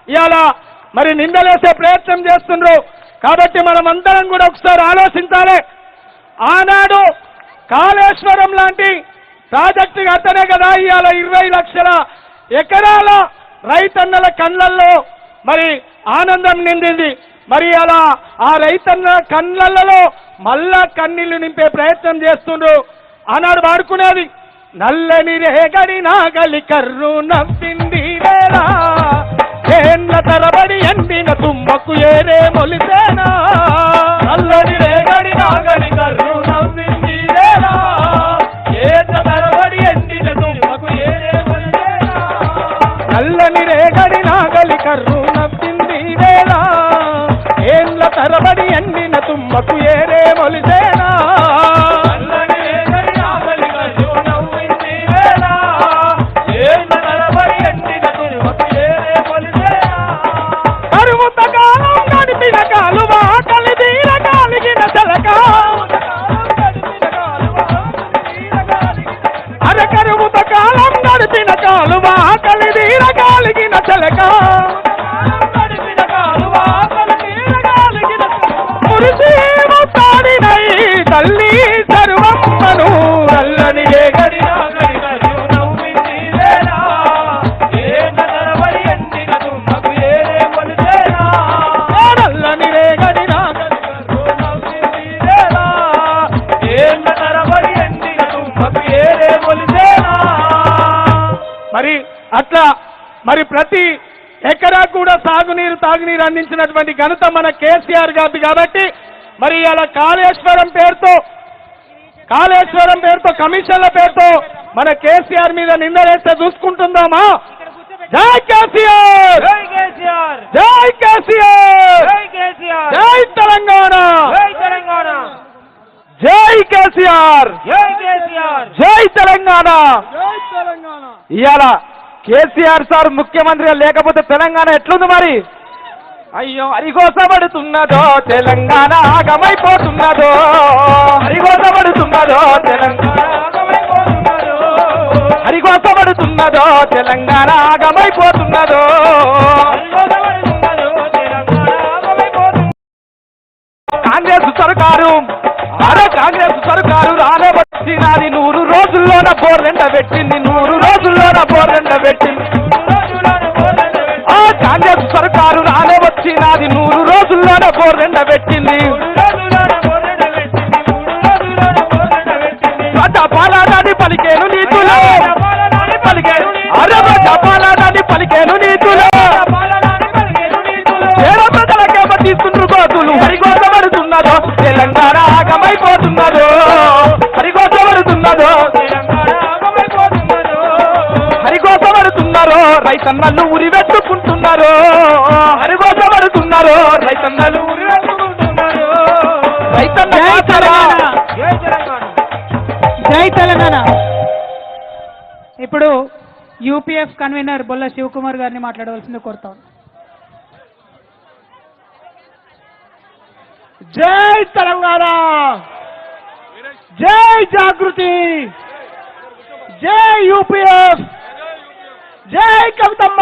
ఇవాళ మరి నిందలేసే ప్రయత్నం చేస్తుండ్రు. కాబట్టి మనం అందరం కూడా ఒకసారి ఆలోచించాలి. ఆనాడు కాళేశ్వరం లాంటి ప్రాజెక్టు కట్టనే కదా ఇవాళ 20 లక్షల ఎకరాల రైతన్నల కళ్ళల్లో మరి ఆనందం నిండింది. మరి అలా ఆ రైతన్న కళ్ళల్లో మళ్ళా కన్నీళ్లు నింపే ప్రయత్నం చేస్తుండ్రు. ఆనాడు వాడుకునేది నల్లని రేగడి నాగలి కర్రు నవ్వింది వేళ, ఏళ్ళ తరబడి ఎండిన తుమ్మకు ఏరే మొలిసేనా. నల్లని రేగడి నాగలి కర్రు నవ్వింది వేళ, ఏళ్ళ తరబడి ఎండిన తుమ్మకు ఏరే మొలిసేనా. నల్లని రేగడి నాగలి కర్రు నవ్వింది వేళ, ఏళ్ళ తరబడి ఎండిన తుమ్మకు ఏరే మొలిసేనా. అరకరువుత కాలం గడిపిన కాలువ కలిదీరగాలిగిన చెలక, మురిసి ముస్తాడినై తల్లి సర్వమ్మను నల్లని రేగడి నాగలి కర్రు నవ్వింది వేళ, ఏళ్ళ తరబడి ఎండిన తుమ్మకు ఏరే మొలిసేనా. నల్లని రేగడి నాగలి కర్రు నవ్వింది వేళ, ఏళ్ళ తరబడి ఎండిన తుమ్మకు ఏరే మొలిసేనా. మరి అట్లా మరి ప్రతి ఎకరా కూడా తాగునీరు అందించినటువంటి ఘనత మన కేసీఆర్ గారి. కాబట్టి మరి ఇలా కాళేశ్వరం పేరుతో కమిషన్ల పేరుతో మన కేసీఆర్ మీద నిందలేస్తే చూసుకుంటుందామా? జై కేసీఆర్, జై కేసీఆర్, జై కేసీఆర్, జై కేసీఆర్, జై తెలంగాణ, జై తెలంగాణ, జై కేసీఆర్, జై కేసీఆర్, జై తెలంగాణ, జై తెలంగాణ. ఇవాళ కేసీఆర్ సార్ ముఖ్యమంత్రిగా లేకపోతే తెలంగాణ ఎట్లుంది మరి? అయ్యో హరిగోసపడుతున్నదో తెలంగాణ ఆగమైపోతున్నదో, హరిగోసపడుతున్నదో తెలంగాణ ఆగమైపోతున్నదో, హరిగోసపడుతున్నదో తెలంగాణ ఆగమైపోతున్నదో. కాంగ్రెస్ సర్కారు రానబట్టినది 100 రోజుల్లోన బోర్రెండ పెట్టింది, 100 రోజుల్లోన బోర్రెండ పెట్టింది. ఆ కాంగ్రెస్ సర్కారు రానవచ్చినది 100 రోజుల్లోన బోర్రెండ పెట్టింది. జపాలాదని పలికేను నీతులు, అరవ జపాలాదని పలికేను నీతులు, పేద ప్రజలకేమ తీసుకుంటారు గోతులు. హరిగోసపడుతున్నదో తెలంగాణ ఆగమైపోతున్నదో, హరిగోసపడుతున్నదో హరిగోసపడుతున్నారో రైతన్నలు ఉరివెట్టుకుంటున్నారు, హరిగోసపడుతున్నారో రైతన్నలు ఉరివెట్టుకుంటున్నారు. రైతన్న జై తెలంగాణ. ఇప్పుడు యూపీఎఫ్ కన్వీనర్ బొల్ల శివకుమార్ గారిని మాట్లాడవలసింది కోరుతాం. జై తెలంగాణ, జై జాగృతి, జై యూపీఎఫ్, జై కవితమ్మ.